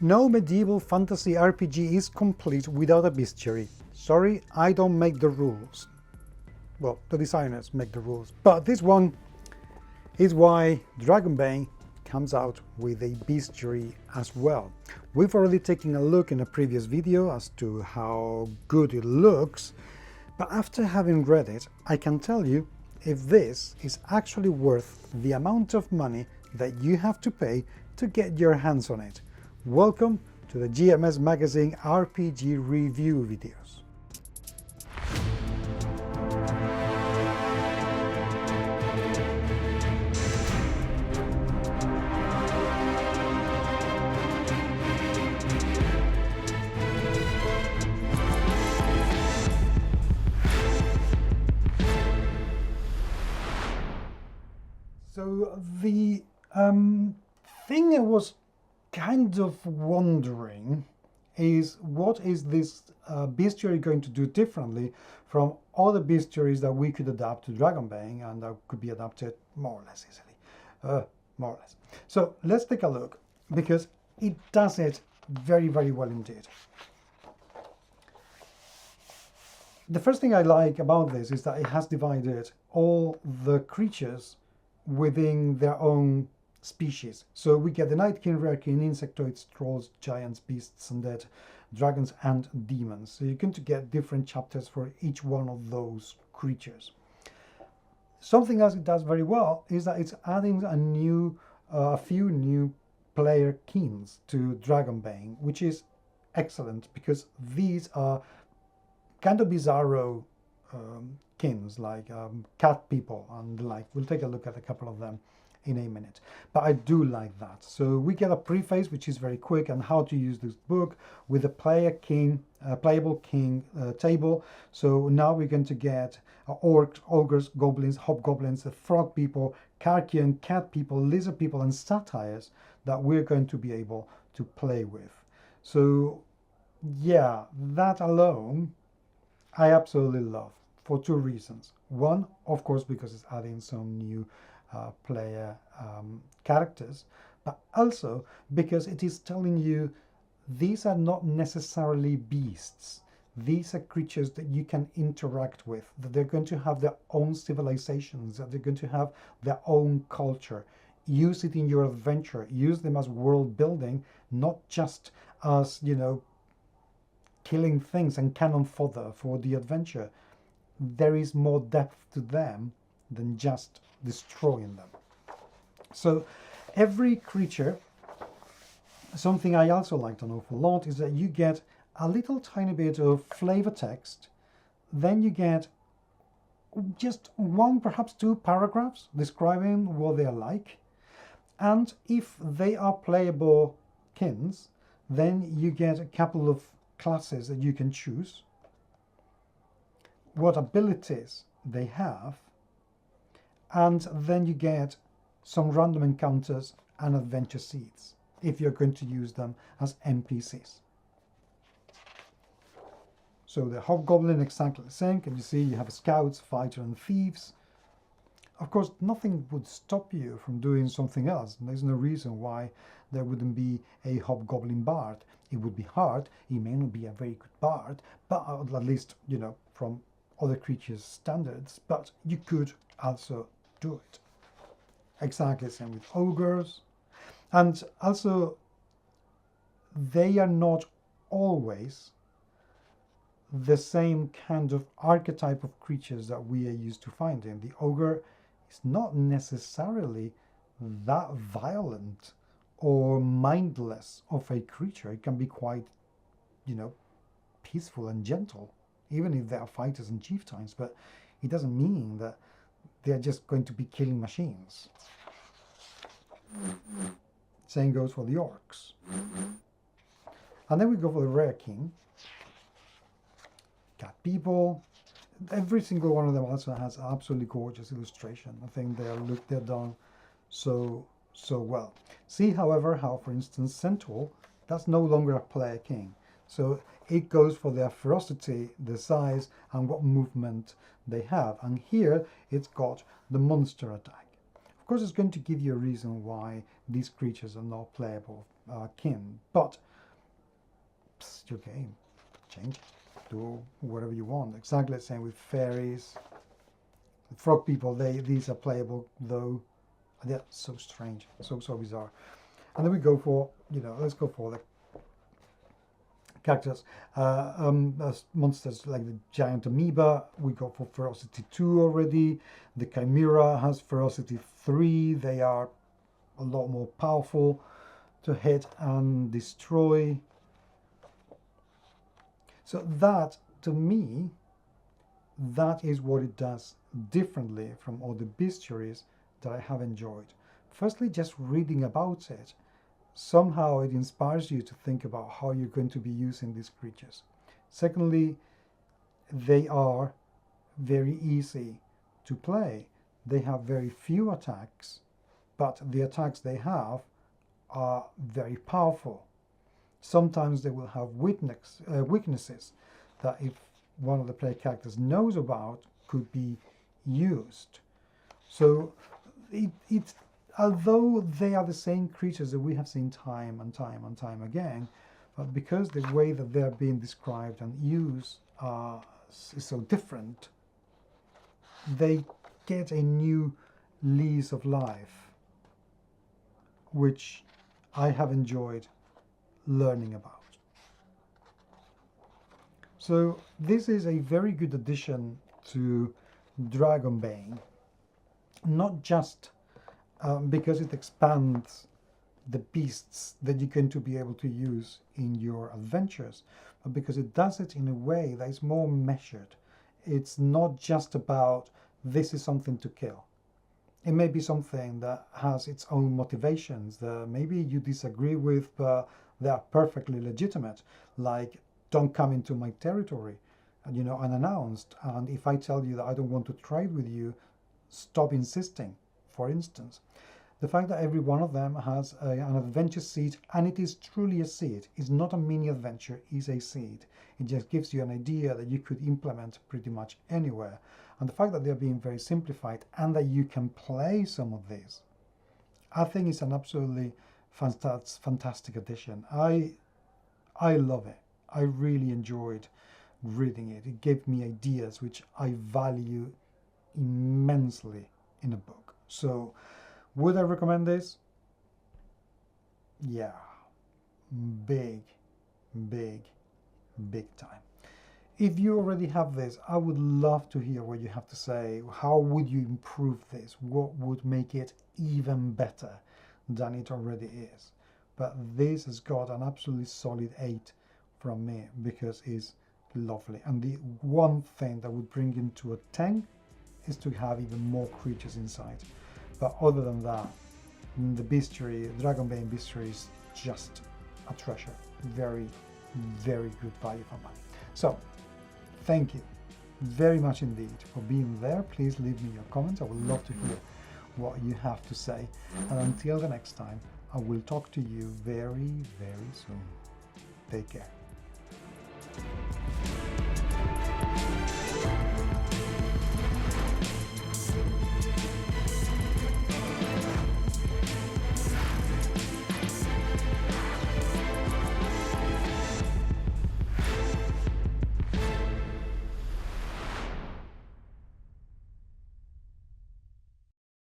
No medieval fantasy RPG is complete without a bestiary. Sorry, I don't make the rules. Well, the designers make the rules. But this one is why Dragonbane comes out with a bestiary as well. We've already taken a look in a previous video as to how good it looks, but after having read it, I can tell you if this is actually worth the amount of money that you have to pay to get your hands on it. Welcome to the GMS Magazine RPG review videos. So the thing I was kind of wondering is what is this bestiary going to do differently from other bestiaries that we could adapt to Dragonbane and that could be adapted more or less easily. More or less. So let's take a look because it does it very, very well indeed. The first thing I like about this is that it has divided all the creatures within their own species. So we get the Night King, Rare King, Insectoids, Trolls, Giants, Beasts, Undead, Dragons and Demons. So you're going to get different chapters for each one of those creatures. Something else it does very well is that it's adding a few new player kings to Dragonbane, which is excellent because these are kind of bizarro kings like cat people and the like. We'll take a look at a couple of them in a minute, but I do like that. So we get a preface which is very quick on how to use this book with a playable king table. So now we're going to get orcs, ogres, goblins, hobgoblins, frog people, Karkian, cat people, lizard people and satyrs that we're going to be able to play with. So yeah, that alone I absolutely love for two reasons. One, of course, because it's adding some new player characters, but also because it is telling you these are not necessarily beasts. These are creatures that you can interact with, that they're going to have their own civilizations, that they're going to have their own culture. Use it in your adventure. Use them as world building, not just as, killing things and cannon fodder for the adventure. There is more depth to them than just destroying them. So every creature, something I also liked an awful lot is that you get a little tiny bit of flavor text, then you get just one, perhaps two paragraphs describing what they are like, and if they are playable kins, then you get a couple of classes that you can choose, what abilities they have, and then you get some random encounters and adventure seeds if you're going to use them as NPCs. So the hobgoblin exactly the same. Can you see you have scouts, fighter and thieves. Of course, nothing would stop you from doing something else. There's no reason why there wouldn't be a hobgoblin bard. It would be hard. He may not be a very good bard, but at least, from other creatures' standards, but you could also do it. Exactly the same with ogres. And also, they are not always the same kind of archetype of creatures that we are used to finding. The ogre is not necessarily that violent or mindless of a creature. It can be quite, peaceful and gentle, even if they are fighters and chieftains, but it doesn't mean that they're just going to be killing machines. Same goes for the orcs. And then we go for the rare king. Cat people. Every single one of them also has absolutely gorgeous illustration. I think they're done so well. See, however, how, for instance, Centaur, that's no longer a player king. So it goes for their ferocity, the size, and what movement they have. And here it's got the monster attack. course, it's going to give you a reason why these creatures are not playable kin, but it's your game. Change it. Do whatever you want. Exactly the same with fairies. Frog people, these are playable, though they're so strange, so bizarre. And then we go for, let's go for the characters. Monsters like the giant amoeba, we go for ferocity 2 already. The chimera has ferocity 3. They are a lot more powerful to hit and destroy. So that, to me, that is what it does differently from all the bestiaries that I have enjoyed. Firstly, just reading about it, somehow it inspires you to think about how you're going to be using these creatures. Secondly, they are very easy to play. They have very few attacks, but the attacks they have are very powerful. Sometimes they will have weaknesses that, if one of the player characters knows about, could be used. So although they are the same creatures that we have seen time and time again, but because the way that they're being described and used is so different, they get a new lease of life, which I have enjoyed learning about. So this is a very good addition to Dragonbane, not just because it expands the beasts that you're going to be able to use in your adventures, but because it does it in a way that is more measured. It's not just about, this is something to kill. It may be something that has its own motivations that maybe you disagree with, but they are perfectly legitimate, like, don't come into my territory, unannounced. And if I tell you that I don't want to trade with you, stop insisting, for instance. The fact that every one of them has an adventure seed, and it is truly a seed. It's not a mini adventure, it's a seed. It just gives you an idea that you could implement pretty much anywhere. And the fact that they're being very simplified and that you can play some of these, I think it's an absolutely fantastic addition. I love it. I really enjoyed reading it. It gave me ideas which I value immensely in a book. So would I recommend this? Yeah, big time. If you already have this, I would love to hear what you have to say. How would you improve this? What would make it even better than it already is? But this has got an absolutely solid 8 from me because it's lovely. And the one thing that would bring it to a 10 is to have even more creatures inside. But other than that, the bestiary, Dragonbane Bestiary, is just a treasure. Very good value for money. So thank you very much indeed for being there. Please leave me your comments. I would love to hear what you have to say. And until the next time, I will talk to you very soon. Take care.